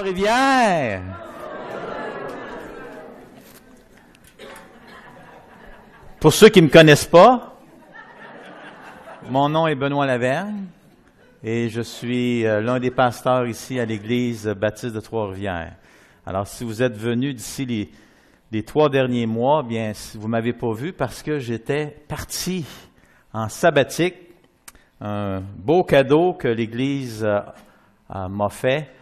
Trois-Rivières. Pour ceux qui ne me connaissent pas, mon nom est Benoît Lavergne et je suis l'un des pasteurs ici à l'Église baptiste de Trois-Rivières. Alors, si vous êtes venus d'ici les 3 derniers mois, bien, vous ne m'avez pas vu parce que j'étais parti en sabbatique. Un beau cadeau que l'Église m'a fait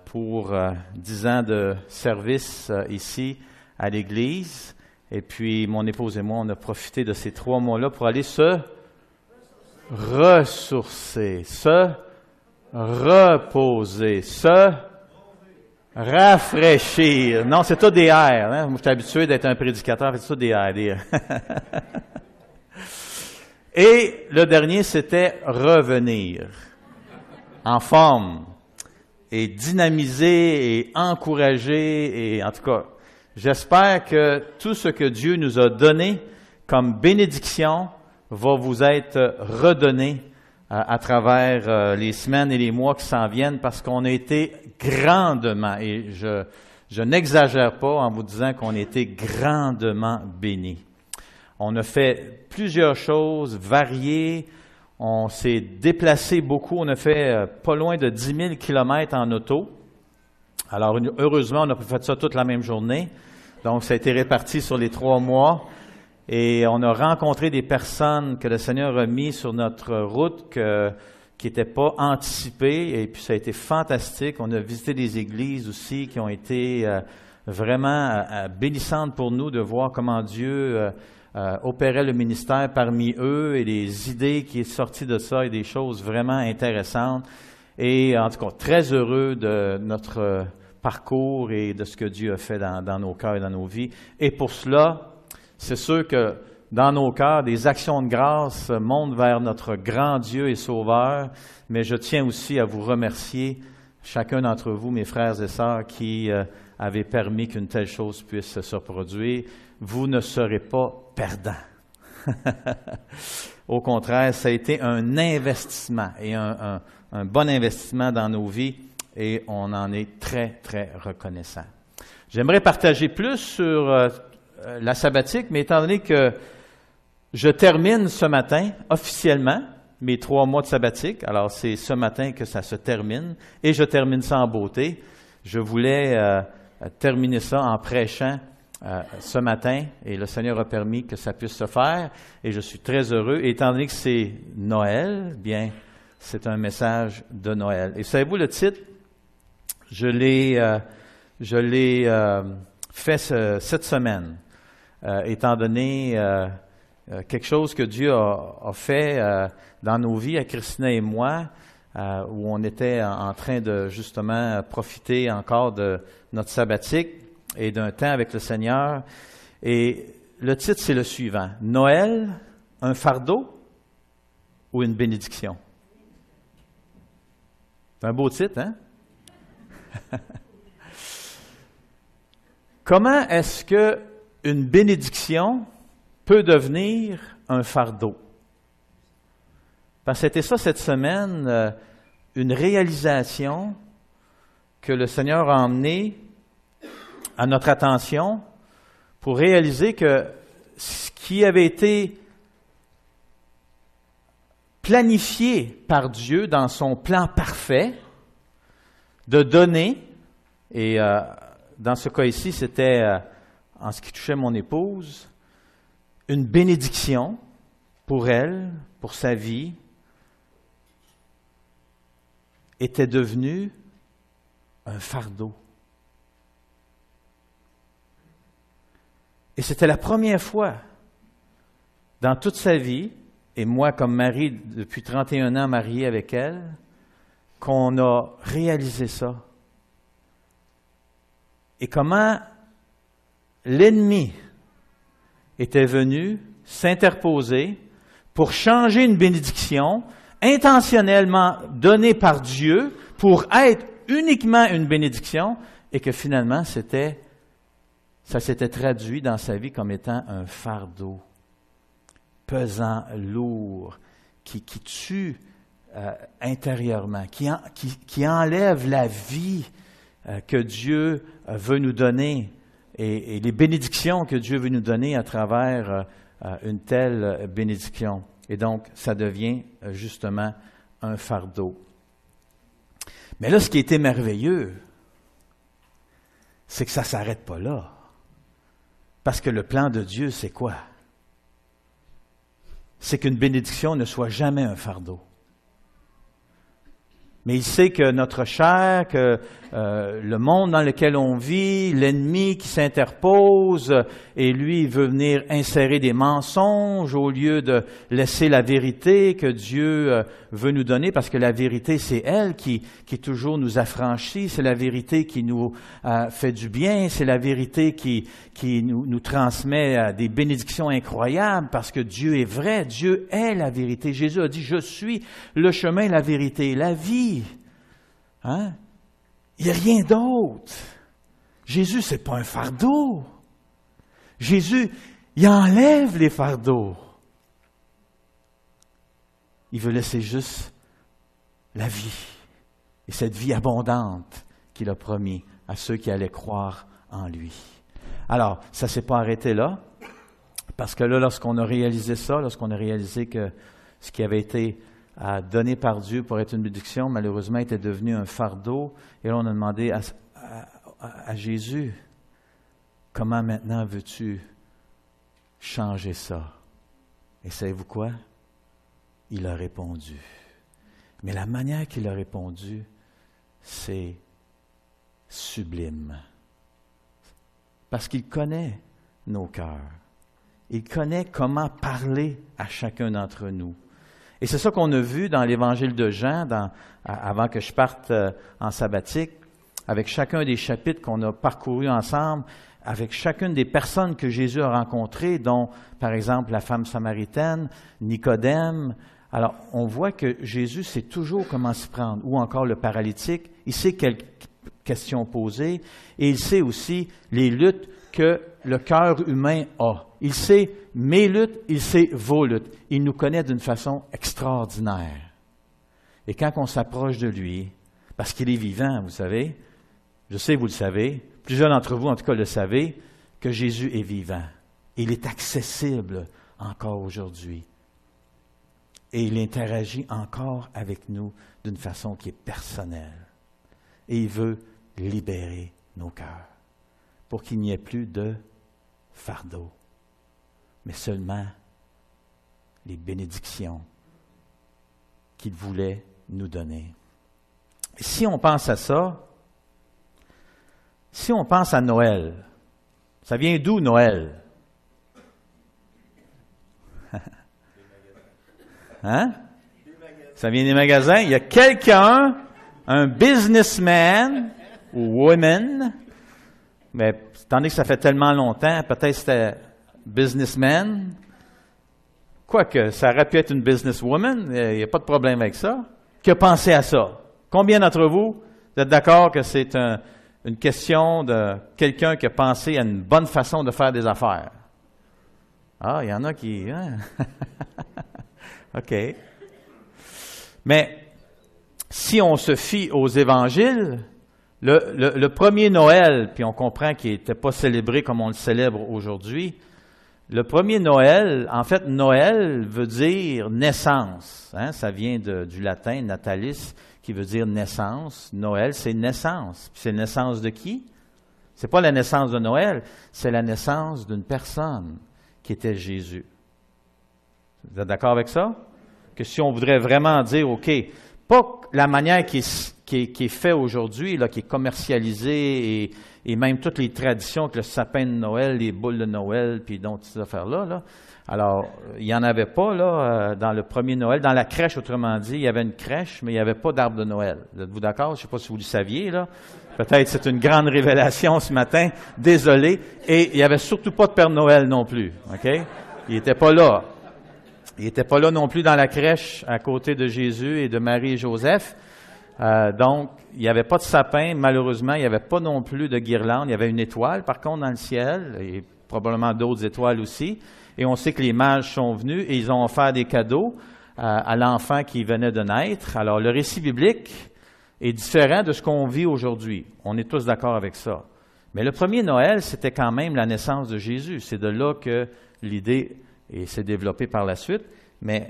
pour 10 ans de service ici à l'Église. Et puis, mon épouse et moi, on a profité de ces 3 mois-là pour aller se ressourcer, se reposer, se rafraîchir. Non, c'est tout des airs. Hein? Moi, je suis habitué d'être un prédicateur, c'est tout des airs. Et le dernier, c'était revenir en forme et dynamiser et encourager. Et en tout cas, j'espère que tout ce que Dieu nous a donné comme bénédiction va vous être redonné à travers les semaines et les mois qui s'en viennent parce qu'on a été grandement, et je n'exagère pas en vous disant qu'on a été grandement bénis. On a fait plusieurs choses variées, on s'est déplacé beaucoup, on a fait pas loin de 10 000 kilomètres en auto. Alors, heureusement, on n'a pas fait ça toute la même journée. Donc, ça a été réparti sur les 3 mois. Et on a rencontré des personnes que le Seigneur a mis sur notre route qui n'étaient pas anticipées. Et puis, ça a été fantastique. On a visité des églises aussi qui ont été vraiment bénissantes pour nous de voir comment Dieu opérait le ministère parmi eux et les idées qui sont sorties de ça et des choses vraiment intéressantes. Et en tout cas, très heureux de notre parcours et de ce que Dieu a fait dans nos cœurs et dans nos vies. Et pour cela, c'est sûr que dans nos cœurs, des actions de grâce montent vers notre grand Dieu et Sauveur, mais je tiens aussi à vous remercier, chacun d'entre vous, mes frères et sœurs, qui avez permis qu'une telle chose puisse se produire. Vous ne serez pas perdants. Au contraire, ça a été un investissement et un bon investissement dans nos vies et on en est très, très reconnaissant. J'aimerais partager plus sur la sabbatique, mais étant donné que je termine ce matin officiellement mes 3 mois de sabbatique, alors c'est ce matin que ça se termine et je termine ça en beauté. Je voulais terminer ça en prêchant ce matin et le Seigneur a permis que ça puisse se faire et je suis très heureux. Et étant donné que c'est Noël, bien, c'est un message de Noël. Et savez-vous le titre? Je l'ai fait cette semaine, étant donné quelque chose que Dieu a fait dans nos vies, à Christina et moi, où on était en train de justement profiter encore de notre sabbatique et d'un temps avec le Seigneur. Et le titre, c'est le suivant. Noël, un fardeau ou une bénédiction? C'est un beau titre, hein? Comment est-ce que une bénédiction peut devenir un fardeau? Parce que c'était ça cette semaine, une réalisation que le Seigneur a emmenée à notre attention pour réaliser que ce qui avait été planifié par Dieu dans son plan parfait de donner, et dans ce cas ici, c'était, en ce qui touchait mon épouse, une bénédiction pour elle, pour sa vie, était devenu un fardeau. Et c'était la première fois dans toute sa vie, et moi comme mari depuis 31 ans marié avec elle, qu'on a réalisé ça. Et comment l'ennemi était venu s'interposer pour changer une bénédiction intentionnellement donnée par Dieu pour être uniquement une bénédiction et que finalement ça s'était traduit dans sa vie comme étant un fardeau pesant, lourd, qui tue intérieurement, qui enlève la vie que Dieu veut nous donner et les bénédictions que Dieu veut nous donner à travers une telle bénédiction. Et donc, ça devient justement un fardeau. Mais là, ce qui était merveilleux, c'est que ça ne s'arrête pas là. Parce que le plan de Dieu, c'est quoi? C'est qu'une bénédiction ne soit jamais un fardeau. Mais il sait que notre chair, que le monde dans lequel on vit, l'ennemi qui s'interpose, et lui, il veut venir insérer des mensonges au lieu de laisser la vérité que Dieu veut nous donner, parce que la vérité, c'est elle qui toujours nous affranchit, c'est la vérité qui nous fait du bien, c'est la vérité qui nous transmet des bénédictions incroyables, parce que Dieu est vrai, Dieu est la vérité. Jésus a dit, je suis le chemin, la vérité et la vie. Hein? Il n'y a rien d'autre. Jésus, c'est pas un fardeau. Jésus, il enlève les fardeaux. Il veut laisser juste la vie. Et cette vie abondante qu'il a promis à ceux qui allaient croire en lui. Alors, ça ne s'est pas arrêté là. Parce que là, lorsqu'on a réalisé ça, lorsqu'on a réalisé que ce qui avait été donné par Dieu pour être une bénédiction, malheureusement, était devenu un fardeau. Et là, on a demandé à Jésus, comment maintenant veux-tu changer ça? Et savez-vous quoi? Il a répondu. Mais la manière qu'il a répondu, c'est sublime. Parce qu'il connaît nos cœurs. Il connaît comment parler à chacun d'entre nous. Et c'est ça qu'on a vu dans l'Évangile de Jean, avant que je parte en sabbatique, avec chacun des chapitres qu'on a parcourus ensemble, avec chacune des personnes que Jésus a rencontrées, dont, par exemple, la femme samaritaine, Nicodème. Alors, on voit que Jésus sait toujours comment s'y prendre, ou encore le paralytique. Il sait quelles questions poser, et il sait aussi les luttes que le cœur humain a. Il sait mes luttes, il sait vos luttes. Il nous connaît d'une façon extraordinaire. Et quand on s'approche de lui, parce qu'il est vivant, vous savez, je sais, vous le savez, plusieurs d'entre vous, en tout cas, le savez, que Jésus est vivant. Il est accessible encore aujourd'hui. Et il interagit encore avec nous d'une façon qui est personnelle. Et il veut libérer nos cœurs pour qu'il n'y ait plus de fardeau, mais seulement les bénédictions qu'il voulait nous donner. Et si on pense à ça, si on pense à Noël, ça vient d'où Noël? Hein? Ça vient des magasins. Il y a quelqu'un, un businessman ou woman, mais tandis que ça fait tellement longtemps, peut-être c'était businessman. Quoique, ça aurait pu être une businesswoman, il n'y a pas de problème avec ça. Qui a pensé à ça? Combien d'entre vous êtes d'accord que c'est une question de quelqu'un qui a pensé à une bonne façon de faire des affaires? Ah, il y en a qui... Hein? OK. Mais si on se fie aux évangiles, le premier Noël, puis on comprend qu'il n'était pas célébré comme on le célèbre aujourd'hui, le premier Noël, en fait, Noël veut dire naissance. Hein? Ça vient du latin natalis, qui veut dire naissance. Noël, c'est naissance. Puis c'est naissance de qui? C'est pas la naissance de Noël, c'est la naissance d'une personne qui était Jésus. Vous êtes d'accord avec ça? Que si on voudrait vraiment dire, OK, pas la manière qui est fait aujourd'hui, là, qui est commercialisée et même toutes les traditions que le sapin de Noël, les boules de Noël, puis donc ces affaires-là, là. Alors, il n'y en avait pas là dans le premier Noël. Dans la crèche, autrement dit, il y avait une crèche, mais il n'y avait pas d'arbre de Noël. Êtes-vous d'accord? Je ne sais pas si vous le saviez, là. Peut-être c'est une grande révélation ce matin. Désolé. Et il n'y avait surtout pas de Père Noël non plus. OK? Il n'était pas là. Il n'était pas là non plus dans la crèche à côté de Jésus et de Marie et Joseph. Donc, il n'y avait pas de sapin. Malheureusement, il n'y avait pas non plus de guirlande. Il y avait une étoile, par contre, dans le ciel, et probablement d'autres étoiles aussi. Et on sait que les mages sont venus et ils ont offert des cadeaux à l'enfant qui venait de naître. Alors, le récit biblique est différent de ce qu'on vit aujourd'hui. On est tous d'accord avec ça. Mais le premier Noël, c'était quand même la naissance de Jésus. C'est de là que l'idée s'est développée par la suite. Mais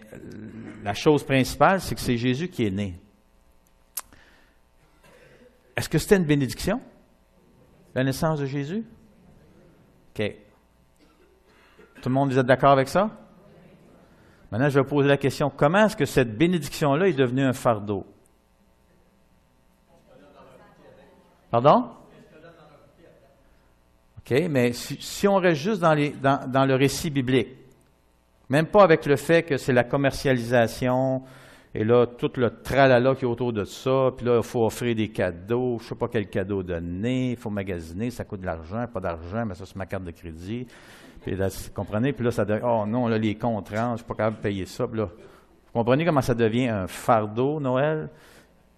la chose principale, c'est que c'est Jésus qui est né. Est-ce que c'était une bénédiction, la naissance de Jésus? OK. Tout le monde, vous êtes d'accord avec ça? Maintenant, je vais poser la question, comment est-ce que cette bénédiction-là est devenue un fardeau? Pardon? OK, mais si on reste juste dans le récit biblique, même pas avec le fait que c'est la commercialisation, et là, tout le tralala qui est autour de ça, puis là, il faut offrir des cadeaux, je ne sais pas quel cadeau donner, il faut magasiner, ça coûte de l'argent, pas d'argent, mais ça, c'est ma carte de crédit. Puis là, vous comprenez? Puis là, ça devient, oh non, là, les comptes rentrent, je ne suis pas capable de payer ça. Puis là, vous comprenez comment ça devient un fardeau, Noël?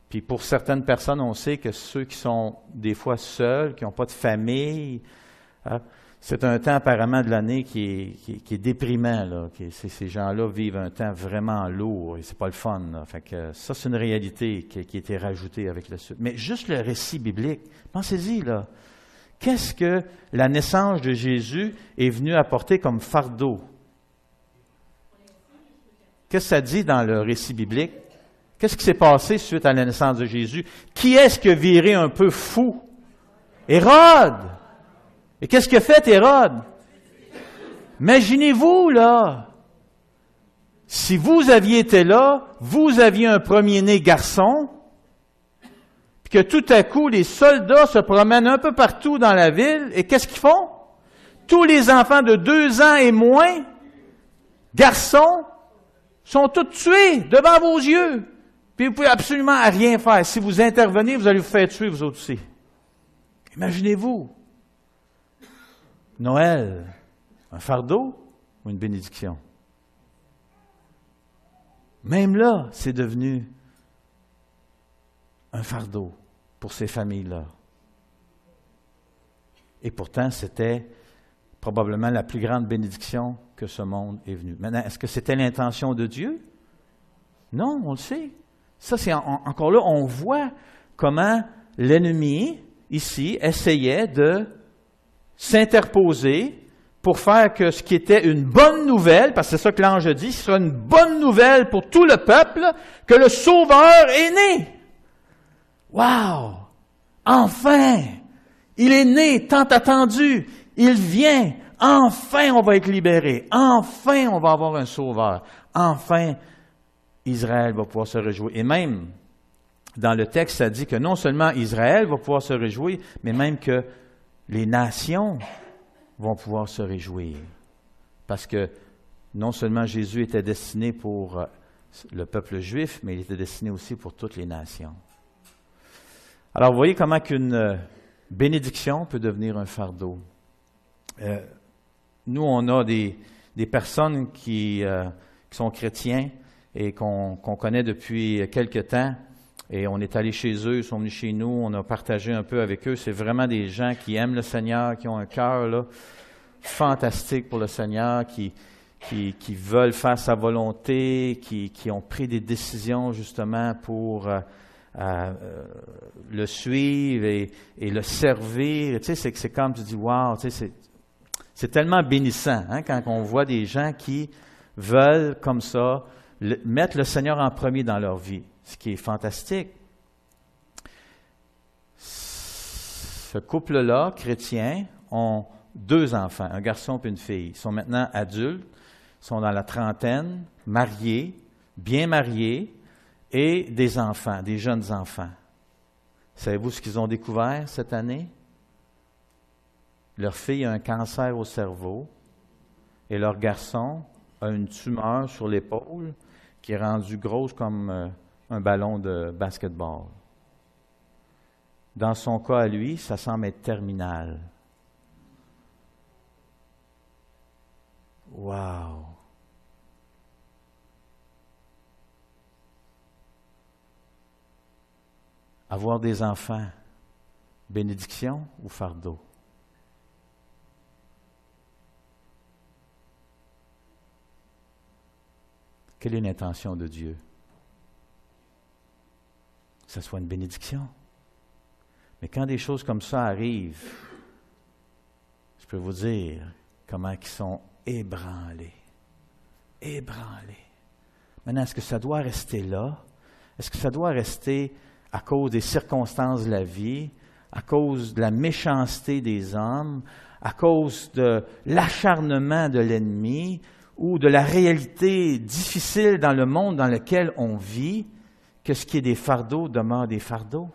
Puis pour certaines personnes, on sait que ceux qui sont des fois seuls, qui n'ont pas de famille, hein, c'est un temps apparemment de l'année qui est déprimant. Là. Ces gens-là vivent un temps vraiment lourd et c'est pas le fun. Là. Fait que ça, c'est une réalité qui a été rajoutée avec le suite. Mais juste le récit biblique, pensez-y, là. Qu'est-ce que la naissance de Jésus est venue apporter comme fardeau? Qu'est-ce que ça dit dans le récit biblique? Qu'est-ce qui s'est passé suite à la naissance de Jésus? Qui est-ce qui a viré un peu fou? Hérode! Et qu'est-ce que fait Hérode? Imaginez-vous, là, si vous aviez été là, vous aviez un premier-né garçon, puis que tout à coup, les soldats se promènent un peu partout dans la ville, et qu'est-ce qu'ils font? Tous les enfants de 2 ans et moins, garçons, sont tous tués devant vos yeux. Puis vous pouvez absolument rien faire. Si vous intervenez, vous allez vous faire tuer, vous autres aussi. Imaginez-vous. Noël, un fardeau ou une bénédiction? Même là, c'est devenu un fardeau pour ces familles-là. Et pourtant, c'était probablement la plus grande bénédiction que ce monde est venu. Maintenant, est-ce que c'était l'intention de Dieu? Non, on le sait. Ça, c'est encore là, on voit comment l'ennemi, ici, essayait de s'interposer pour faire que ce qui était une bonne nouvelle, parce que c'est ça que l'ange dit, ce sera une bonne nouvelle pour tout le peuple, que le Sauveur est né. Wow! Enfin! Il est né, tant attendu. Il vient. Enfin, on va être libéré. Enfin, on va avoir un Sauveur. Enfin, Israël va pouvoir se réjouir. Et même, dans le texte, ça dit que non seulement Israël va pouvoir se réjouir, mais même que les nations vont pouvoir se réjouir. Parce que non seulement Jésus était destiné pour le peuple juif, mais il était destiné aussi pour toutes les nations. Alors, vous voyez comment qu'une bénédiction peut devenir un fardeau. Nous, on a des personnes qui sont chrétiens et qu'on connaît depuis quelque temps. Et on est allé chez eux, ils sont venus chez nous, on a partagé un peu avec eux. C'est vraiment des gens qui aiment le Seigneur, qui ont un cœur là, fantastique pour le Seigneur, qui veulent faire sa volonté, qui ont pris des décisions justement pour le suivre et le servir. Tu sais, c'est comme tu dis, wow, tu sais, c'est tellement bénissant hein, quand on voit des gens qui veulent comme ça mettre le Seigneur en premier dans leur vie. Ce qui est fantastique. Ce couple-là, chrétien, ont 2 enfants, un garçon et une fille. Ils sont maintenant adultes, sont dans la trentaine, mariés, bien mariés, et des enfants, des jeunes enfants. Savez-vous ce qu'ils ont découvert cette année? Leur fille a un cancer au cerveau et leur garçon a une tumeur sur l'épaule qui est rendue grosse comme un ballon de basketball. Dans son cas à lui, ça semble être terminal. Wow! Avoir des enfants, bénédiction ou fardeau? Quelle est l'intention de Dieu? ça soit une bénédiction. Mais quand des choses comme ça arrivent, je peux vous dire comment ils sont ébranlés. Ébranlés. Maintenant, est-ce que ça doit rester là? Est-ce que ça doit rester à cause des circonstances de la vie, à cause de la méchanceté des hommes, à cause de l'acharnement de l'ennemi ou de la réalité difficile dans le monde dans lequel on vit, que ce qui est des fardeaux demeure des fardeaux?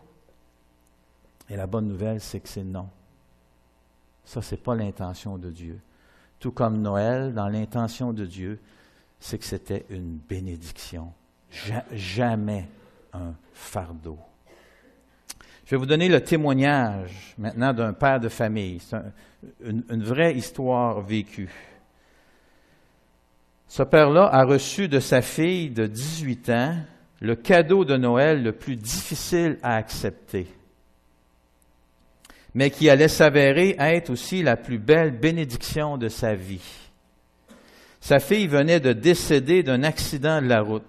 Et la bonne nouvelle, c'est que c'est non. Ça, ce n'est pas l'intention de Dieu. Tout comme Noël, dans l'intention de Dieu, c'est que c'était une bénédiction. Jamais un fardeau. Je vais vous donner le témoignage maintenant d'un père de famille. C'est une vraie histoire vécue. Ce père-là a reçu de sa fille de 18 ans le cadeau de Noël le plus difficile à accepter, mais qui allait s'avérer être aussi la plus belle bénédiction de sa vie. Sa fille venait de décéder d'un accident de la route.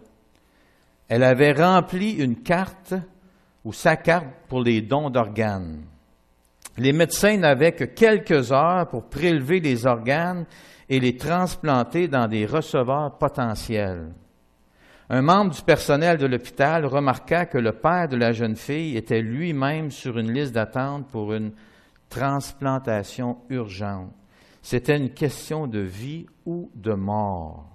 Elle avait rempli une carte ou sa carte pour les dons d'organes. Les médecins n'avaient que quelques heures pour prélever les organes et les transplanter dans des receveurs potentiels. Un membre du personnel de l'hôpital remarqua que le père de la jeune fille était lui-même sur une liste d'attente pour une transplantation urgente. C'était une question de vie ou de mort.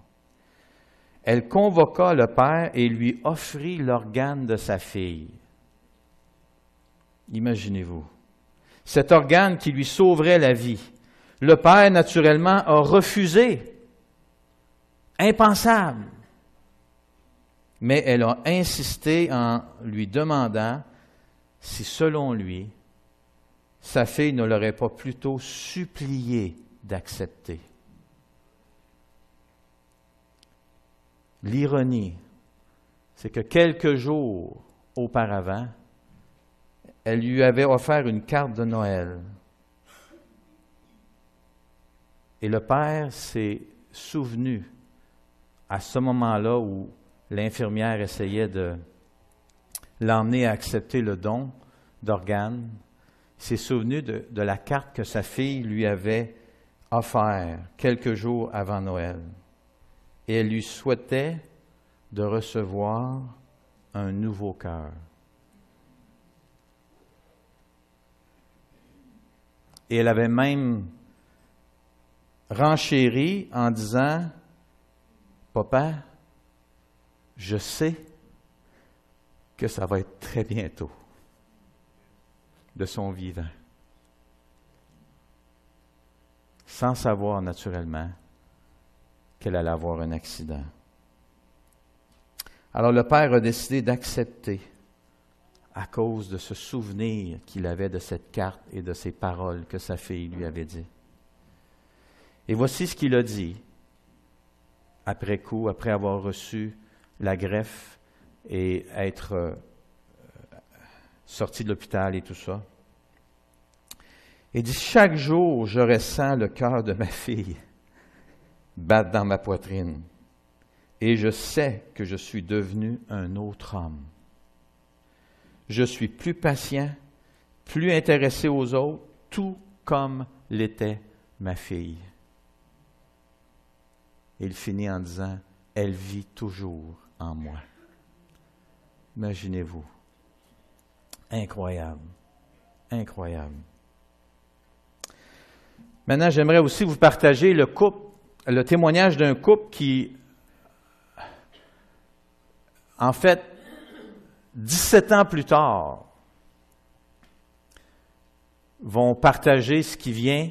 Elle convoqua le père et lui offrit l'organe de sa fille. Imaginez-vous, cet organe qui lui sauverait la vie. Le père, naturellement, a refusé. Impensable. Mais elle a insisté en lui demandant si, selon lui, sa fille ne l'aurait pas plutôt supplié d'accepter. L'ironie, c'est que quelques jours auparavant, elle lui avait offert une carte de Noël. Et le père s'est souvenu à ce moment-là où l'infirmière essayait de l'emmener à accepter le don d'organes. Il s'est souvenu de la carte que sa fille lui avait offerte quelques jours avant Noël. Et elle lui souhaitait de recevoir un nouveau cœur. Et elle avait même renchéri en disant, « Papa, je sais que ça va être très bientôt de son vivant. » Sans savoir naturellement qu'elle allait avoir un accident. Alors le père a décidé d'accepter à cause de ce souvenir qu'il avait de cette carte et de ces paroles que sa fille lui avait dit. Et voici ce qu'il a dit après coup, après avoir reçu la greffe et être sorti de l'hôpital et tout ça. Il dit, chaque jour, je ressens le cœur de ma fille battre dans ma poitrine et je sais que je suis devenu un autre homme. Je suis plus patient, plus intéressé aux autres, tout comme l'était ma fille. Il finit en disant, elle vit toujours en moi. Imaginez-vous. Incroyable. Incroyable. Maintenant, j'aimerais aussi vous partager le témoignage d'un couple qui, en fait, 17 ans plus tard, vont partager ce qui vient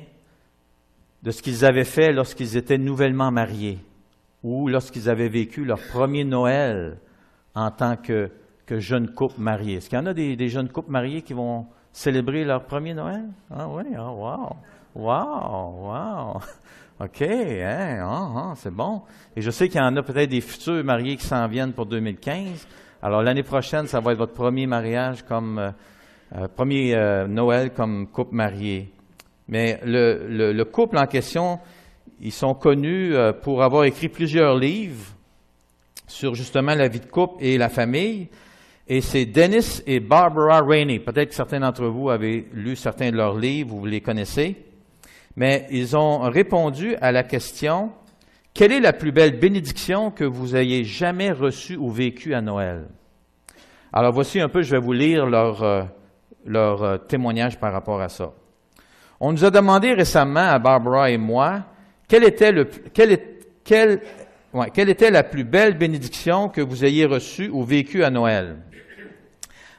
de ce qu'ils avaient fait lorsqu'ils étaient nouvellement mariés ou lorsqu'ils avaient vécu leur premier Noël en tant que jeunes couples mariés. Est-ce qu'il y en a des jeunes couples mariés qui vont célébrer leur premier Noël? Ah oui, oh, wow, wow, wow. OK, hein, c'est bon. Et je sais qu'il y en a peut-être des futurs mariés qui s'en viennent pour 2015. Alors, l'année prochaine, ça va être votre premier mariage premier Noël comme couple marié. Mais le couple en question, ils sont connus pour avoir écrit plusieurs livres sur justement la vie de couple et la famille. Et c'est Dennis et Barbara Rainey. Peut-être que certains d'entre vous avez lu certains de leurs livres, vous les connaissez. Mais ils ont répondu à la question, quelle est la plus belle bénédiction que vous ayez jamais reçue ou vécue à Noël? Alors voici un peu, je vais vous lire leur témoignage par rapport à ça. On nous a demandé récemment, à Barbara et moi, quelle était la plus belle bénédiction que vous ayez reçue ou vécue à Noël?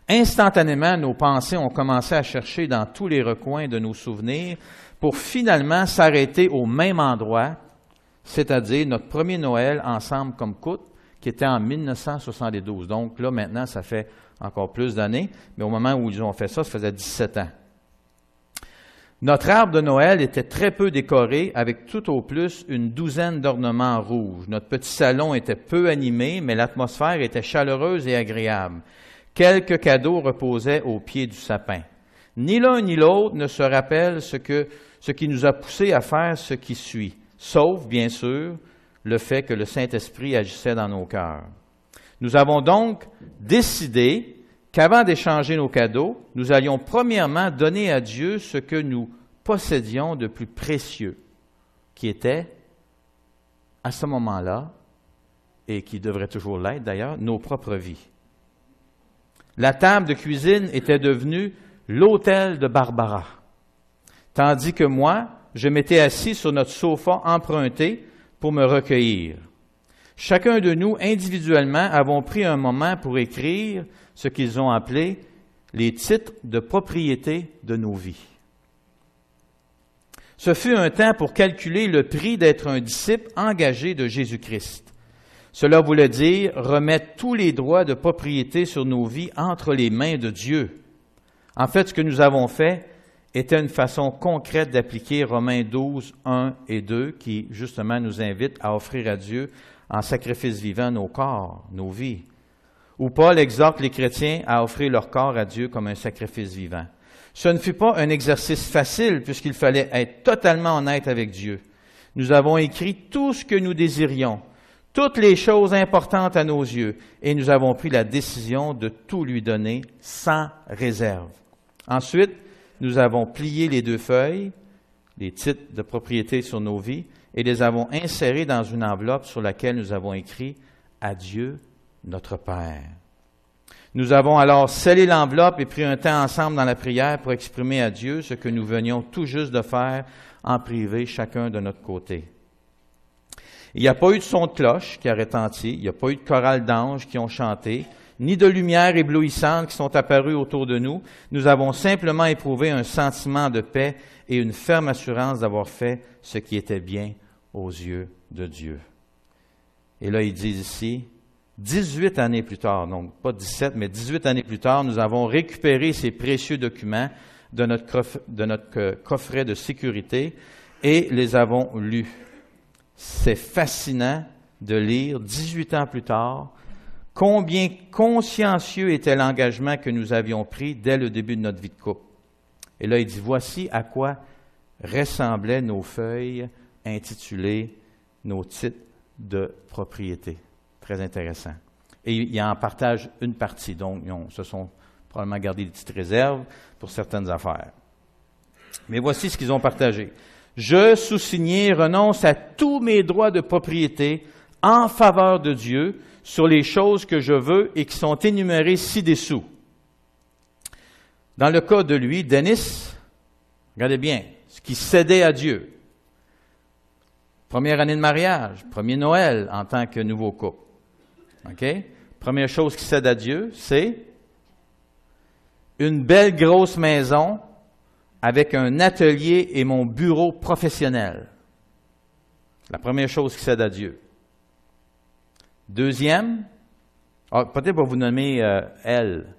Instantanément, nos pensées ont commencé à chercher dans tous les recoins de nos souvenirs pour finalement s'arrêter au même endroit, c'est-à-dire notre premier Noël ensemble comme couple, qui était en 1972. Donc là, maintenant, ça fait encore plus d'années, mais au moment où ils ont fait ça faisait 17 ans. Notre arbre de Noël était très peu décoré, avec tout au plus une douzaine d'ornements rouges. Notre petit salon était peu animé, mais l'atmosphère était chaleureuse et agréable. Quelques cadeaux reposaient au pied du sapin. Ni l'un ni l'autre ne se rappelle ce qui nous a poussé à faire ce qui suit, sauf, bien sûr, le fait que le Saint-Esprit agissait dans nos cœurs. Nous avons donc décidé qu'avant d'échanger nos cadeaux, nous allions premièrement donner à Dieu ce que nous possédions de plus précieux, qui était, à ce moment-là, et qui devrait toujours l'être d'ailleurs, nos propres vies. La table de cuisine était devenue l'hôtel de Barbara, tandis que moi, je m'étais assis sur notre sofa emprunté pour me recueillir. Chacun de nous, individuellement, avons pris un moment pour écrire ce qu'ils ont appelé les titres de propriété de nos vies. Ce fut un temps pour calculer le prix d'être un disciple engagé de Jésus-Christ. Cela voulait dire remettre tous les droits de propriété sur nos vies entre les mains de Dieu. En fait, ce que nous avons fait était une façon concrète d'appliquer Romains 12, 1 et 2, qui justement nous invite à offrir à Dieu en sacrifice vivant nos corps, nos vies. Où Paul exhorte les chrétiens à offrir leur corps à Dieu comme un sacrifice vivant. Ce ne fut pas un exercice facile puisqu'il fallait être totalement honnête avec Dieu. Nous avons écrit tout ce que nous désirions, toutes les choses importantes à nos yeux, et nous avons pris la décision de tout lui donner sans réserve. Ensuite, nous avons plié les 2 feuilles, les titres de propriété sur nos vies, et les avons insérés dans une enveloppe sur laquelle nous avons écrit « À Dieu, notre Père ». Nous avons alors scellé l'enveloppe et pris un temps ensemble dans la prière pour exprimer à Dieu ce que nous venions tout juste de faire en privé, chacun de notre côté. Il n'y a pas eu de son de cloche qui a retenti, il n'y a pas eu de chorale d'anges qui ont chanté, ni de lumières éblouissantes qui sont apparues autour de nous. Nous avons simplement éprouvé un sentiment de paix et une ferme assurance d'avoir fait ce qui était bien aux yeux de Dieu. Et là, ils disent ici, 18 années plus tard, donc pas 17, mais 18 années plus tard, nous avons récupéré ces précieux documents de notre coffret de sécurité et les avons lus. C'est fascinant de lire, 18 ans plus tard, combien consciencieux était l'engagement que nous avions pris dès le début de notre vie de couple. Et là, il dit, voici à quoi ressemblaient nos feuilles intitulées « Nos titres de propriété ». Très intéressant. Et il en partage une partie, donc ils se sont probablement gardé des petites réserves pour certaines affaires. Mais voici ce qu'ils ont partagé. Je, sous-signé, renonce à tous mes droits de propriété en faveur de Dieu sur les choses que je veux et qui sont énumérées ci-dessous. Dans le cas de lui, Dennis, regardez bien, ce qui cédait à Dieu. Première année de mariage, premier Noël en tant que nouveau couple. OK? Première chose qui cède à Dieu, c'est une belle grosse maison avec un atelier et mon bureau professionnel. La première chose qui cède à Dieu. Deuxième, peut-être pour vous nommer elle,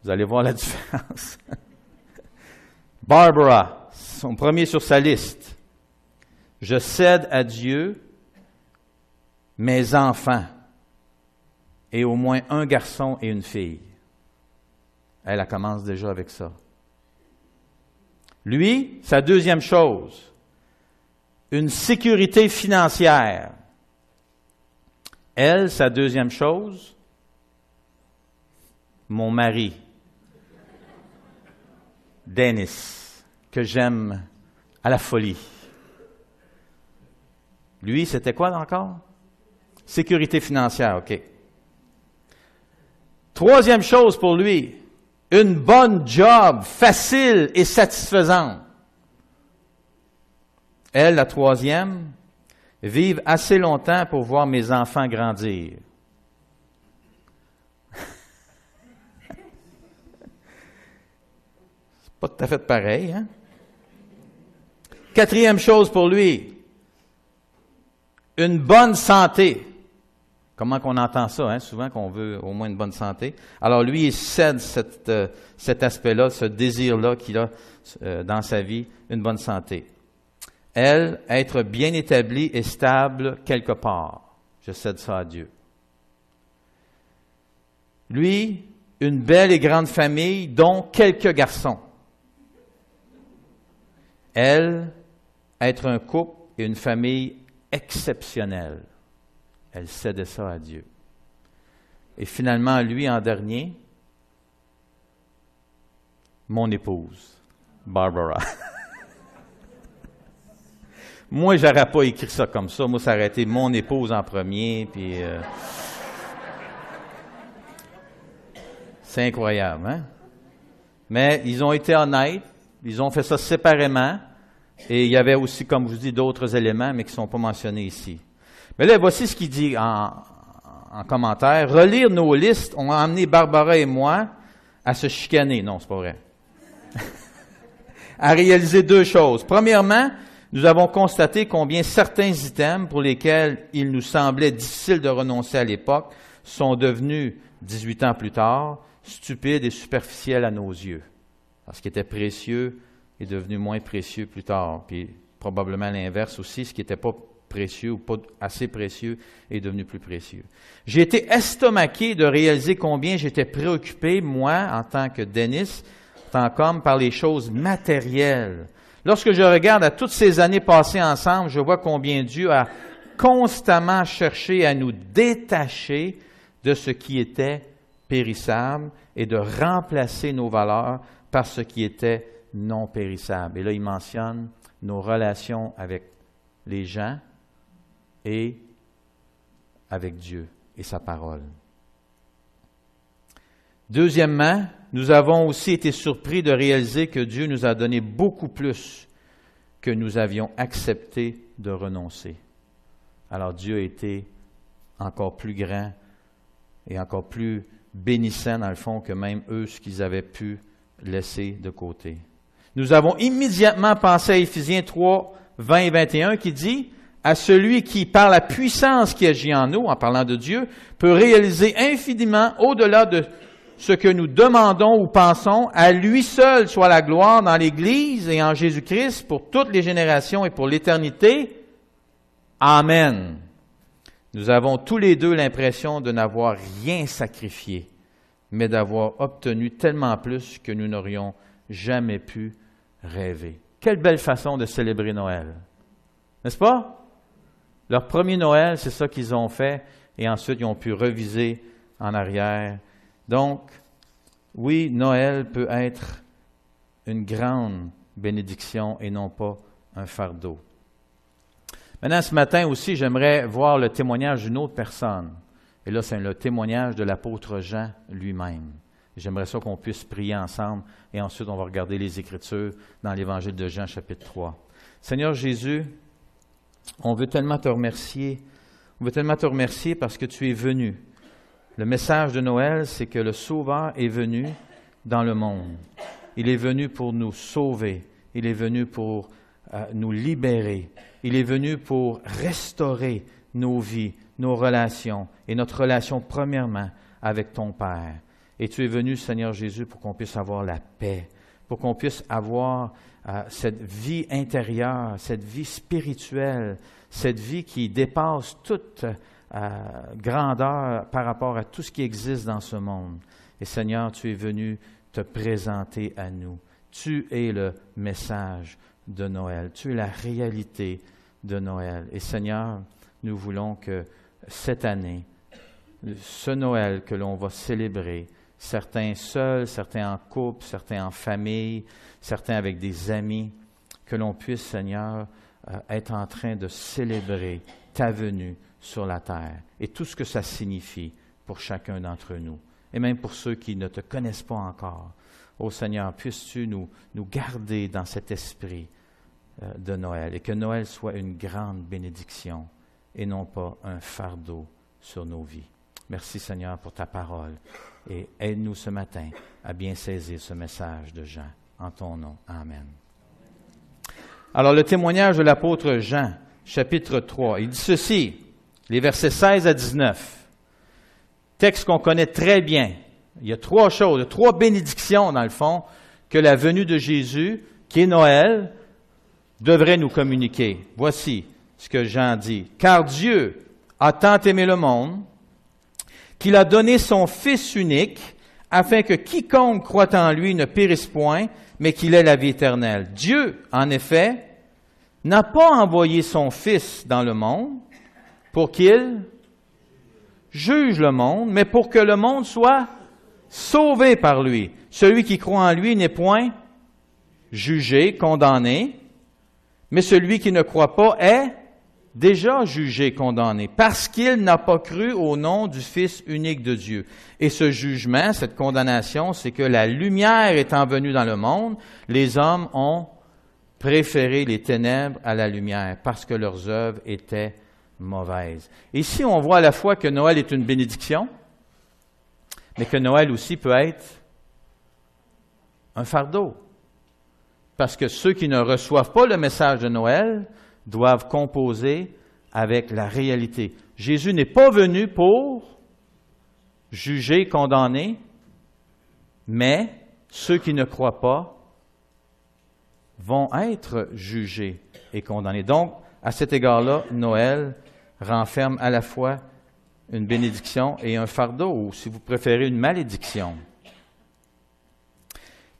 vous allez voir la différence. Barbara, son premier sur sa liste. Je cède à Dieu mes enfants et au moins un garçon et une fille. Elle commence déjà avec ça. Lui, sa deuxième chose, une sécurité financière. Elle, sa deuxième chose, mon mari, Dennis, que j'aime à la folie. Lui, c'était quoi encore? Sécurité financière, OK. Troisième chose pour lui, une bonne job, facile et satisfaisante. Elle, la troisième, vivre assez longtemps pour voir mes enfants grandir. C'est pas tout à fait pareil, hein? Quatrième chose pour lui, une bonne santé. Comment qu'on entend ça, hein? Souvent qu'on veut au moins une bonne santé. Alors lui, il cède cet aspect-là, ce désir-là qu'il a dans sa vie, une bonne santé. Elle, être bien établie et stable quelque part. Je cède ça à Dieu. Lui, une belle et grande famille, dont quelques garçons. Elle, être un couple et une famille exceptionnelle. Elle cédait ça à Dieu. Et finalement, lui, en dernier, mon épouse, Barbara. Moi, j'aurais pas écrit ça comme ça. Moi, ça aurait été mon épouse en premier, puis c'est incroyable, hein? Mais ils ont été honnêtes, ils ont fait ça séparément, et il y avait aussi, comme je vous dis, d'autres éléments, mais qui ne sont pas mentionnés ici. Mais là, voici ce qu'il dit en commentaire. Relire nos listes ont amené Barbara et moi à se chicaner. Non, c'est pas vrai. À réaliser deux choses. Premièrement, nous avons constaté combien certains items pour lesquels il nous semblait difficile de renoncer à l'époque sont devenus, 18 ans plus tard, stupides et superficiels à nos yeux. Ce qui était précieux est devenu moins précieux plus tard. Puis probablement l'inverse aussi, ce qui n'était pas précieux ou pas assez précieux est devenu plus précieux. J'ai été estomaqué de réaliser combien j'étais préoccupé, moi, en tant que Dennis, en tant qu'homme, par les choses matérielles. Lorsque je regarde à toutes ces années passées ensemble, je vois combien Dieu a constamment cherché à nous détacher de ce qui était périssable et de remplacer nos valeurs par ce qui était non périssable. Et là, il mentionne nos relations avec les gens et avec Dieu et sa parole. Deuxièmement, nous avons aussi été surpris de réaliser que Dieu nous a donné beaucoup plus que nous avions accepté de renoncer. Alors Dieu a été encore plus grand et encore plus bénissant dans le fond que même eux, ce qu'ils avaient pu laisser de côté. Nous avons immédiatement pensé à Éphésiens 3, 20 et 21 qui dit « À celui qui, par la puissance qui agit en nous, en parlant de Dieu, peut réaliser infiniment au-delà de ce que nous demandons ou pensons, à lui seul soit la gloire dans l'Église et en Jésus-Christ pour toutes les générations et pour l'éternité. Amen. » Nous avons tous les deux l'impression de n'avoir rien sacrifié, mais d'avoir obtenu tellement plus que nous n'aurions jamais pu rêver. Quelle belle façon de célébrer Noël. N'est-ce pas? Leur premier Noël, c'est ça qu'ils ont fait, et ensuite ils ont pu reviser en arrière. Donc, oui, Noël peut être une grande bénédiction et non pas un fardeau. Maintenant, ce matin aussi, j'aimerais voir le témoignage d'une autre personne. Et là, c'est le témoignage de l'apôtre Jean lui-même. J'aimerais ça qu'on puisse prier ensemble et ensuite on va regarder les Écritures dans l'Évangile de Jean, chapitre 3. Seigneur Jésus, on veut tellement te remercier. On veut tellement te remercier parce que tu es venu. Le message de Noël, c'est que le Sauveur est venu dans le monde. Il est venu pour nous sauver. Il est venu pour nous libérer. Il est venu pour restaurer nos vies, nos relations et notre relation premièrement avec ton Père. Et tu es venu, Seigneur Jésus, pour qu'on puisse avoir la paix, pour qu'on puisse avoir cette vie intérieure, cette vie spirituelle, cette vie qui dépasse toute grandeur par rapport à tout ce qui existe dans ce monde. Et Seigneur, tu es venu te présenter à nous. Tu es le message de Noël. Tu es la réalité de Noël. Et Seigneur, nous voulons que cette année, ce Noël que l'on va célébrer, certains seuls, certains en couple, certains en famille, certains avec des amis, que l'on puisse, Seigneur, être en train de célébrer ta venue sur la terre et tout ce que ça signifie pour chacun d'entre nous, et même pour ceux qui ne te connaissent pas encore. Ô Seigneur, puisses-tu nous garder dans cet esprit de Noël, et que Noël soit une grande bénédiction et non pas un fardeau sur nos vies. Merci Seigneur pour ta parole, et aide-nous ce matin à bien saisir ce message de Jean. En ton nom, Amen. Alors le témoignage de l'apôtre Jean, chapitre 3, il dit ceci, les versets 16 à 19, texte qu'on connaît très bien. Il y a trois choses, trois bénédictions dans le fond, que la venue de Jésus, qui est Noël, devrait nous communiquer. Voici ce que Jean dit. Car Dieu a tant aimé le monde qu'il a donné son Fils unique, afin que quiconque croit en lui ne périsse point, mais qu'il ait la vie éternelle. Dieu, en effet, n'a pas envoyé son Fils dans le monde pour qu'il juge le monde, mais pour que le monde soit sauvé par lui. Celui qui croit en lui n'est point jugé, condamné, mais celui qui ne croit pas est déjà jugé, condamné, parce qu'il n'a pas cru au nom du Fils unique de Dieu. Et ce jugement, cette condamnation, c'est que la lumière étant venue dans le monde, les hommes ont préféré les ténèbres à la lumière, parce que leurs œuvres étaient mauvaises. Ici, on voit à la fois que Noël est une bénédiction, mais que Noël aussi peut être un fardeau. Parce que ceux qui ne reçoivent pas le message de Noël doivent composer avec la réalité. Jésus n'est pas venu pour juger, condamner, mais ceux qui ne croient pas vont être jugés et condamnés. Donc, à cet égard-là, Noël renferme à la fois une bénédiction et un fardeau, ou si vous préférez, une malédiction.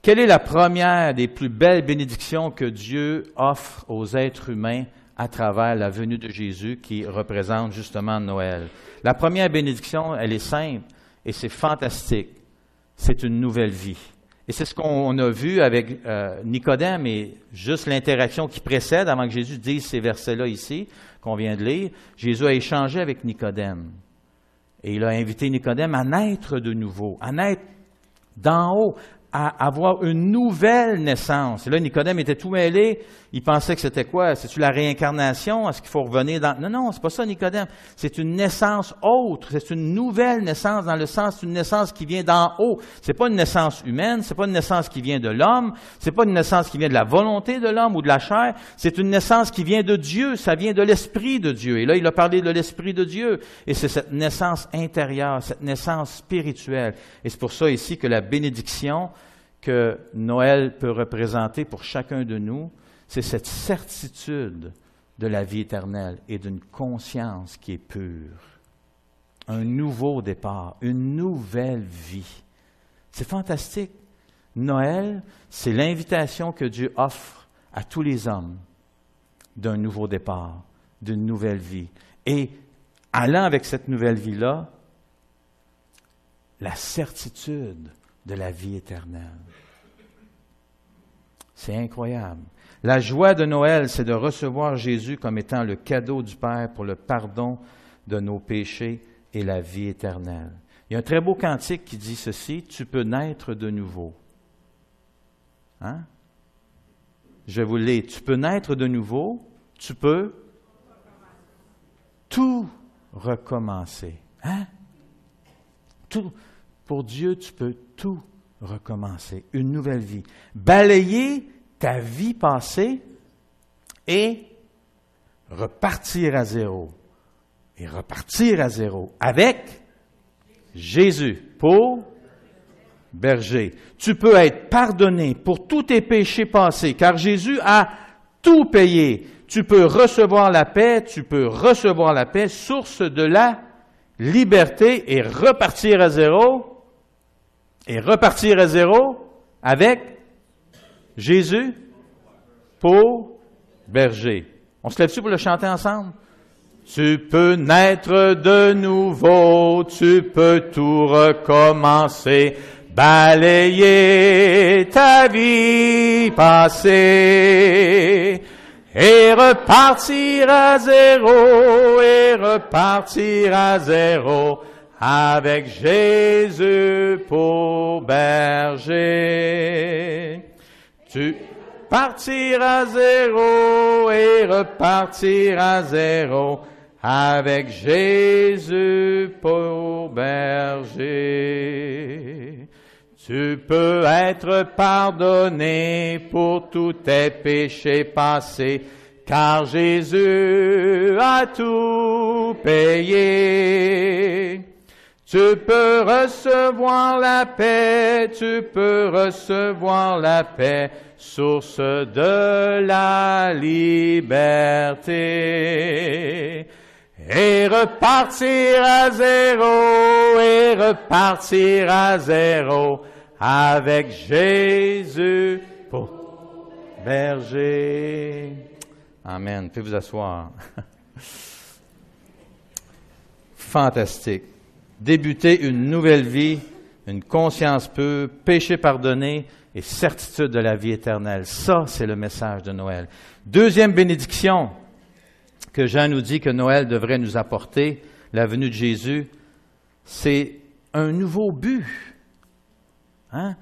Quelle est la première des plus belles bénédictions que Dieu offre aux êtres humains à travers la venue de Jésus qui représente justement Noël? La première bénédiction, elle est simple et c'est fantastique. C'est une nouvelle vie. Et c'est ce qu'on a vu avec Nicodème et juste l'interaction qui précède avant que Jésus dise ces versets-là ici, qu'on vient de lire. Jésus a échangé avec Nicodème. Et il a invité Nicodème à naître de nouveau, à naître d'en haut, à avoir une nouvelle naissance. Et là, Nicodème était tout mêlé. Il pensait que c'était quoi? C'est-tu la réincarnation? Est-ce qu'il faut revenir dans... Non, c'est pas ça, Nicodème. C'est une naissance autre. C'est une nouvelle naissance dans le sens d'une naissance qui vient d'en haut. C'est pas une naissance humaine. C'est pas une naissance qui vient de l'homme. C'est pas une naissance qui vient de la volonté de l'homme ou de la chair. C'est une naissance qui vient de Dieu. Ça vient de l'Esprit de Dieu. Et là, il a parlé de l'Esprit de Dieu. Et c'est cette naissance intérieure, cette naissance spirituelle. Et c'est pour ça ici que la bénédiction que Noël peut représenter pour chacun de nous, c'est cette certitude de la vie éternelle et d'une conscience qui est pure. Un nouveau départ, une nouvelle vie. C'est fantastique. Noël, c'est l'invitation que Dieu offre à tous les hommes d'un nouveau départ, d'une nouvelle vie. Et allant avec cette nouvelle vie-là, la certitude de la vie éternelle. C'est incroyable. La joie de Noël, c'est de recevoir Jésus comme étant le cadeau du Père pour le pardon de nos péchés et la vie éternelle. Il y a un très beau cantique qui dit ceci, « Tu peux naître de nouveau. » Hein? Je vais vous le lire. Tu peux naître de nouveau, tu peux tout recommencer. Hein? Tout. Pour Dieu, tu peux tout recommencer, une nouvelle vie. Balayer ta vie passée et repartir à zéro. Et repartir à zéro avec Jésus pour berger. Tu peux être pardonné pour tous tes péchés passés, car Jésus a tout payé. Tu peux recevoir la paix, source de la liberté et repartir à zéro. Et repartir à zéro avec Jésus pour berger. On se lève-tu pour le chanter ensemble? Tu peux naître de nouveau, tu peux tout recommencer, balayer ta vie passée et repartir à zéro avec Jésus pour berger. Tu partir à zéro et repartir à zéro avec Jésus pour berger. Tu peux être pardonné pour tous tes péchés passés, car Jésus a tout payé. Tu peux recevoir la paix, source de la liberté. Et repartir à zéro avec Jésus pour berger. Amen. Vous pouvez vous asseoir. Fantastique. Débuter une nouvelle vie, une conscience pure, péché pardonné et certitude de la vie éternelle. Ça, c'est le message de Noël. Deuxième bénédiction que Jean nous dit que Noël devrait nous apporter, la venue de Jésus, c'est un nouveau but. Hein?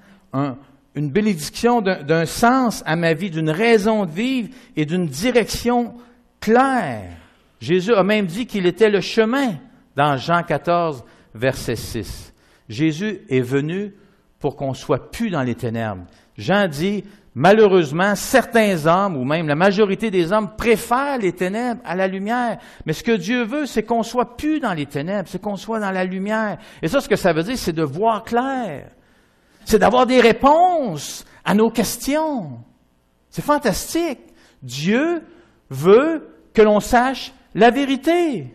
Une bénédiction d'un sens à ma vie, d'une raison de vivre et d'une direction claire. Jésus a même dit qu'il était le chemin dans Jean 14, verset 6. Jésus est venu pour qu'on ne soit plus dans les ténèbres. Jean dit, malheureusement, certains hommes, ou même la majorité des hommes, préfèrent les ténèbres à la lumière. Mais ce que Dieu veut, c'est qu'on ne soit plus dans les ténèbres, c'est qu'on soit dans la lumière. Et ça, ce que ça veut dire, c'est de voir clair. C'est d'avoir des réponses à nos questions. C'est fantastique. Dieu veut que l'on sache la vérité.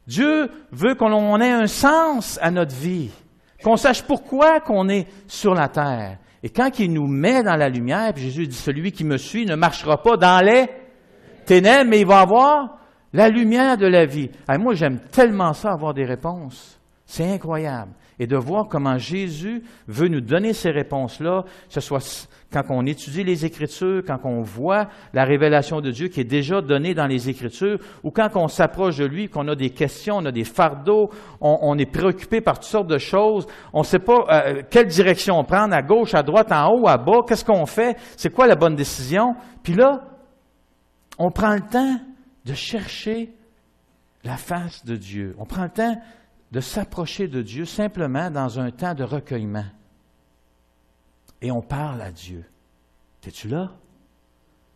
Dieu veut qu'on ait un sens à notre vie, qu'on sache pourquoi qu'on est sur la terre. Et quand il nous met dans la lumière, puis Jésus dit, celui qui me suit ne marchera pas dans les ténèbres, mais il va avoir la lumière de la vie. Alors moi, j'aime tellement ça, avoir des réponses. C'est incroyable. Et de voir comment Jésus veut nous donner ces réponses-là, que ce soit quand on étudie les Écritures, quand on voit la révélation de Dieu qui est déjà donnée dans les Écritures, ou quand on s'approche de lui, qu'on a des questions, on a des fardeaux, on est préoccupé par toutes sortes de choses, on ne sait pas quelle direction prendre, à gauche, à droite, en haut, à bas, qu'est-ce qu'on fait, c'est quoi la bonne décision? Puis là, on prend le temps de chercher la face de Dieu. On prend le temps de s'approcher de Dieu simplement dans un temps de recueillement. Et on parle à Dieu. Es-tu là?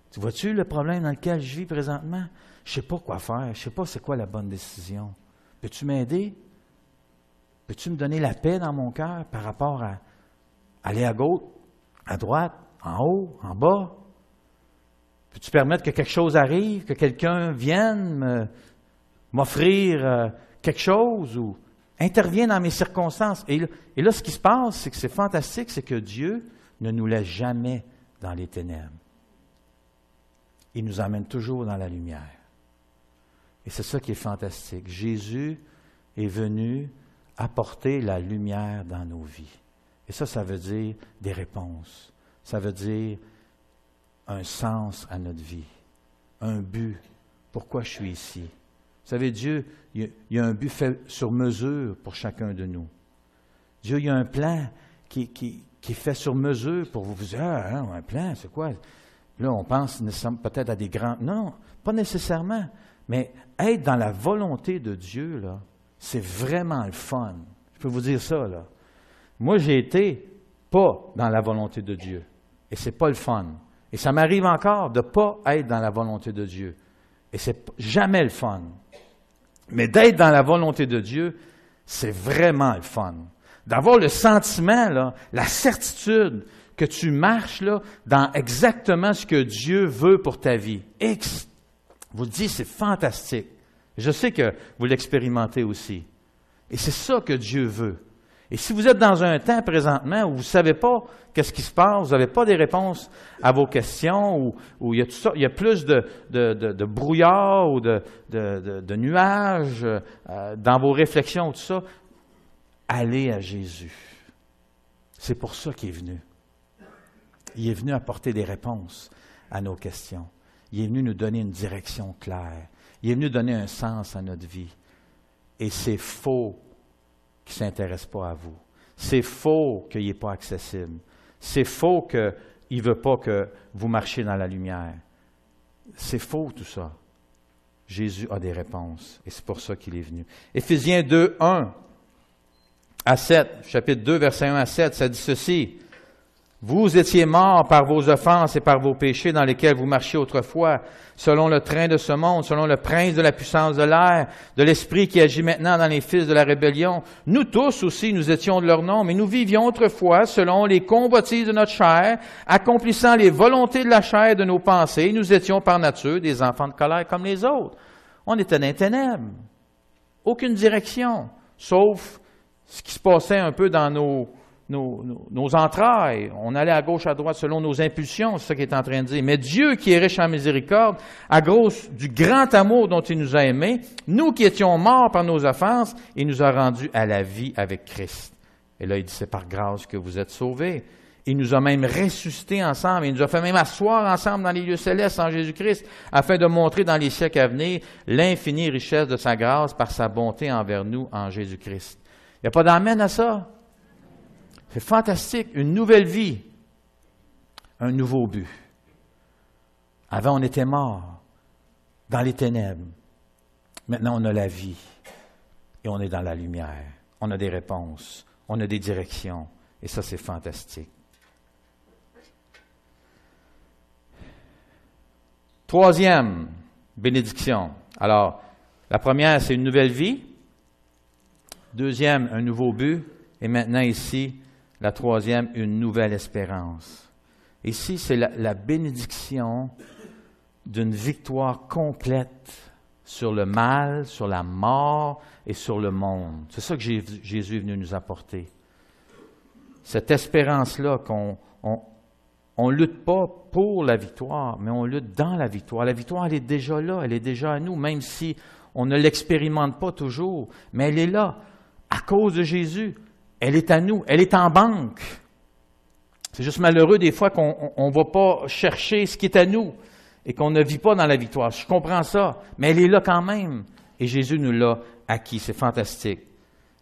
Tu vois-tu le problème dans lequel je vis présentement? Je ne sais pas quoi faire. Je ne sais pas c'est quoi la bonne décision. Peux-tu m'aider? Peux-tu me donner la paix dans mon cœur par rapport à aller à gauche, à droite, en haut, en bas? Peux-tu permettre que quelque chose arrive, que quelqu'un vienne m'offrir quelque chose ou intervient dans mes circonstances? Et là, ce qui se passe, c'est que c'est fantastique, c'est que Dieu ne nous laisse jamais dans les ténèbres. Il nous emmène toujours dans la lumière. Et c'est ça qui est fantastique. Jésus est venu apporter la lumière dans nos vies. Et ça veut dire des réponses. Ça veut dire un sens à notre vie, un but. Pourquoi je suis ici? Vous savez, Dieu, il y a un but fait sur mesure pour chacun de nous. Dieu, il y a un plan qui est fait sur mesure pour vous. Vous dites, un plan, c'est quoi? Là, on pense peut-être à des grands... Non, pas nécessairement. Mais être dans la volonté de Dieu, là, c'est vraiment le fun. Je peux vous dire ça, là. Moi, j'ai été pas dans la volonté de Dieu. Et c'est pas le fun. Et ça m'arrive encore de ne pas être dans la volonté de Dieu. Et c'est jamais le fun. Mais d'être dans la volonté de Dieu, c'est vraiment le fun. D'avoir le sentiment, là, la certitude que tu marches là, dans exactement ce que Dieu veut pour ta vie. Vous dites, c'est fantastique. Je sais que vous l'expérimentez aussi. Et c'est ça que Dieu veut. Et si vous êtes dans un temps présentement où vous ne savez pas qu'est-ce qui se passe, vous n'avez pas des réponses à vos questions, où il y a tout ça, il y a plus de brouillard ou de nuages dans vos réflexions, tout ça, allez à Jésus. C'est pour ça qu'il est venu. Il est venu apporter des réponses à nos questions. Il est venu nous donner une direction claire. Il est venu donner un sens à notre vie. Et c'est faux qu'il ne s'intéresse pas à vous. C'est faux qu'il n'est pas accessible. C'est faux qu'il ne veut pas que vous marchiez dans la lumière. C'est faux tout ça. Jésus a des réponses et c'est pour ça qu'il est venu. Éphésiens 2, 1 à 7, chapitre 2, versets 1 à 7, ça dit ceci. Vous étiez morts par vos offenses et par vos péchés dans lesquels vous marchiez autrefois, selon le train de ce monde, selon le prince de la puissance de l'air, de l'esprit qui agit maintenant dans les fils de la rébellion. Nous tous aussi, nous étions de leur nom, mais nous vivions autrefois selon les convoitises de notre chair, accomplissant les volontés de la chair et de nos pensées. Nous étions par nature des enfants de colère comme les autres. On était dans les ténèbres. Aucune direction, sauf ce qui se passait un peu dans nos entrailles. On allait à gauche, à droite, selon nos impulsions, c'est ça qu'il est en train de dire. Mais Dieu, qui est riche en miséricorde, à cause du grand amour dont il nous a aimés, nous qui étions morts par nos offenses, il nous a rendus à la vie avec Christ. Et là, il dit, c'est par grâce que vous êtes sauvés. Il nous a même ressuscités ensemble. Il nous a fait même asseoir ensemble dans les lieux célestes en Jésus-Christ, afin de montrer dans les siècles à venir l'infinie richesse de sa grâce par sa bonté envers nous en Jésus-Christ. Il n'y a pas d'amène à ça. C'est fantastique, une nouvelle vie, un nouveau but. Avant, on était morts dans les ténèbres. Maintenant, on a la vie et on est dans la lumière. On a des réponses, on a des directions et ça, c'est fantastique. Troisième bénédiction. Alors, la première, c'est une nouvelle vie. Deuxième, un nouveau but. Et maintenant, ici, la troisième, une nouvelle espérance. Ici, c'est la bénédiction d'une victoire complète sur le mal, sur la mort et sur le monde. C'est ça que Jésus est venu nous apporter. Cette espérance-là qu'on on lutte pas pour la victoire, mais on lutte dans la victoire. La victoire, elle est déjà là, elle est déjà à nous, même si on ne l'expérimente pas toujours, mais elle est là. À cause de Jésus, elle est à nous, elle est en banque. C'est juste malheureux des fois qu'on ne va pas chercher ce qui est à nous et qu'on ne vit pas dans la victoire. Je comprends ça, mais elle est là quand même. Et Jésus nous l'a acquis, c'est fantastique.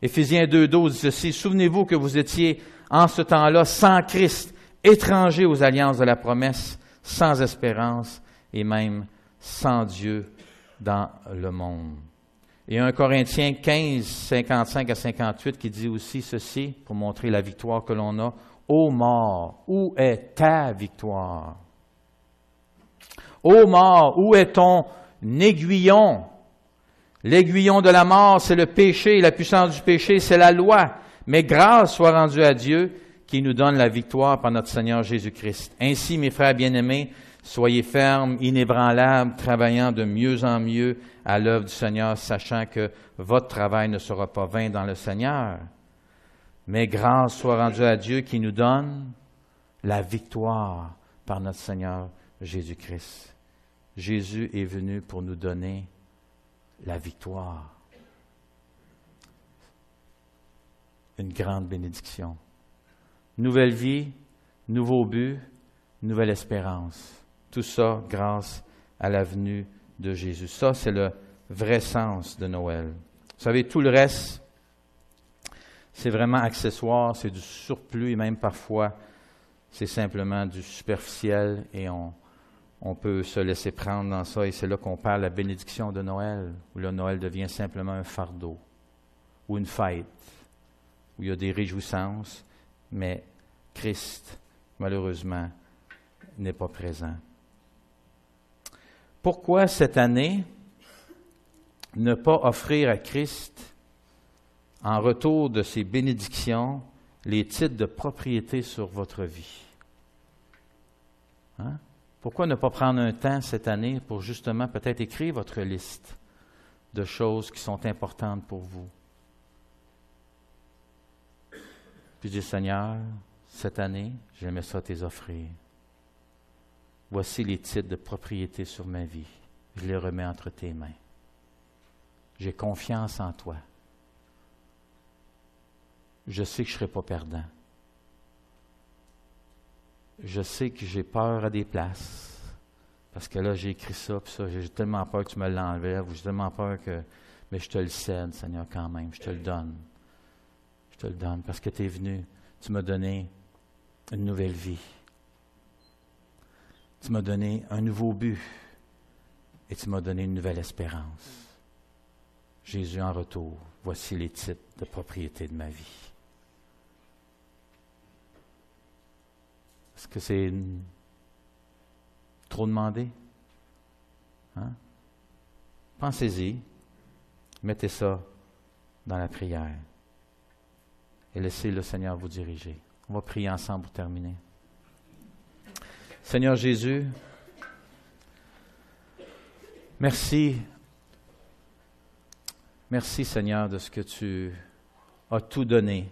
Éphésiens 2,12 dit ceci, « Souvenez-vous que vous étiez en ce temps-là sans Christ, étrangers aux alliances de la promesse, sans espérance et même sans Dieu dans le monde. » Et 1 Corinthiens 15, 55 à 58 qui dit aussi ceci, pour montrer la victoire que l'on a. « Ô mort, où est ta victoire? Ô mort, où est ton aiguillon? L'aiguillon de la mort, c'est le péché, la puissance du péché, c'est la loi. Mais grâce soit rendue à Dieu qui nous donne la victoire par notre Seigneur Jésus-Christ. Ainsi, mes frères bien-aimés, soyez fermes, inébranlables, travaillant de mieux en mieux à l'œuvre du Seigneur, sachant que votre travail ne sera pas vain dans le Seigneur. Mais grâce soit rendue à Dieu qui nous donne la victoire par notre Seigneur Jésus-Christ. Jésus est venu pour nous donner la victoire. Une grande bénédiction. Nouvelle vie, nouveau but, nouvelle espérance. Tout ça grâce à la venue de Jésus. Ça, c'est le vrai sens de Noël. Vous savez, tout le reste, c'est vraiment accessoire, c'est du surplus et même parfois, c'est simplement du superficiel et on peut se laisser prendre dans ça. Et c'est là qu'on parle de la bénédiction de Noël, où le Noël devient simplement un fardeau ou une fête, où il y a des réjouissances, mais Christ, malheureusement, n'est pas présent. Pourquoi cette année ne pas offrir à Christ, en retour de ses bénédictions, les titres de propriété sur votre vie? Hein? Pourquoi ne pas prendre un temps cette année pour justement peut-être écrire votre liste de choses qui sont importantes pour vous? Puis je dis, Seigneur, cette année, j'aimerais ça te les offrir. Voici les titres de propriété sur ma vie. Je les remets entre tes mains. J'ai confiance en toi. Je sais que je ne serai pas perdant. Je sais que j'ai peur à des places. Parce que là, j'ai écrit ça, puis ça, j'ai tellement peur que tu me l'enlèves, ou j'ai tellement peur que... Mais je te le cède, Seigneur, quand même. Je te le donne. Je te le donne parce que tu es venu. Tu m'as donné une nouvelle vie. Tu m'as donné un nouveau but. Et tu m'as donné une nouvelle espérance. Jésus, en retour, voici les titres de propriété de ma vie. Est-ce que c'est trop demandé? Hein? Pensez-y. Mettez ça dans la prière. Et laissez le Seigneur vous diriger. On va prier ensemble pour terminer. Seigneur Jésus, merci. Merci Seigneur de ce que tu as tout donné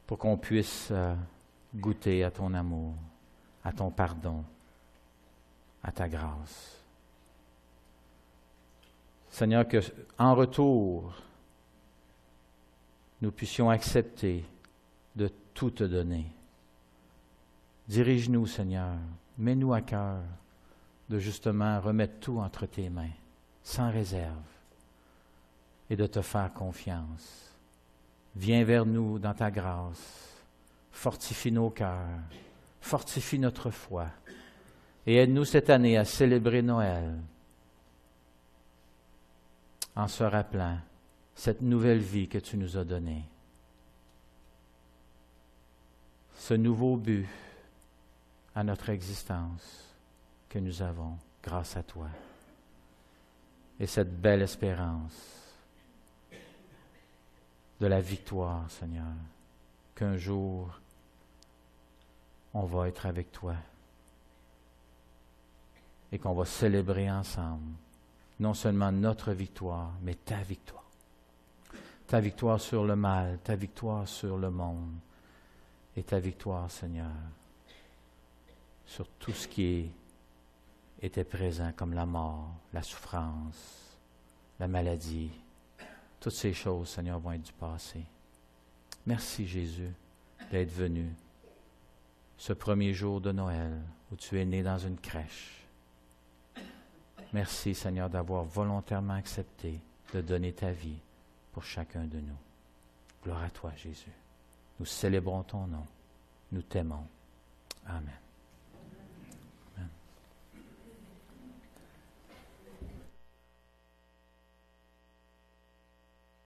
pour qu'on puisse goûter à ton amour, à ton pardon, à ta grâce. Seigneur, que en retour, nous puissions accepter de tout te donner. Dirige-nous, Seigneur, mets-nous à cœur de justement remettre tout entre tes mains, sans réserve, et de te faire confiance. Viens vers nous dans ta grâce, fortifie nos cœurs, fortifie notre foi, et aide-nous cette année à célébrer Noël en se rappelant cette nouvelle vie que tu nous as donnée, ce nouveau but à notre existence que nous avons grâce à toi, et cette belle espérance de la victoire, Seigneur, qu'un jour on va être avec toi et qu'on va célébrer ensemble non seulement notre victoire, mais ta victoire. Ta victoire sur le mal, ta victoire sur le monde, et ta victoire, Seigneur, sur tout ce qui était présent, comme la mort, la souffrance, la maladie. Toutes ces choses, Seigneur, vont être du passé. Merci, Jésus, d'être venu ce premier jour de Noël où tu es né dans une crèche. Merci, Seigneur, d'avoir volontairement accepté de donner ta vie pour chacun de nous. Gloire à toi, Jésus. Nous célébrons ton nom. Nous t'aimons. Amen.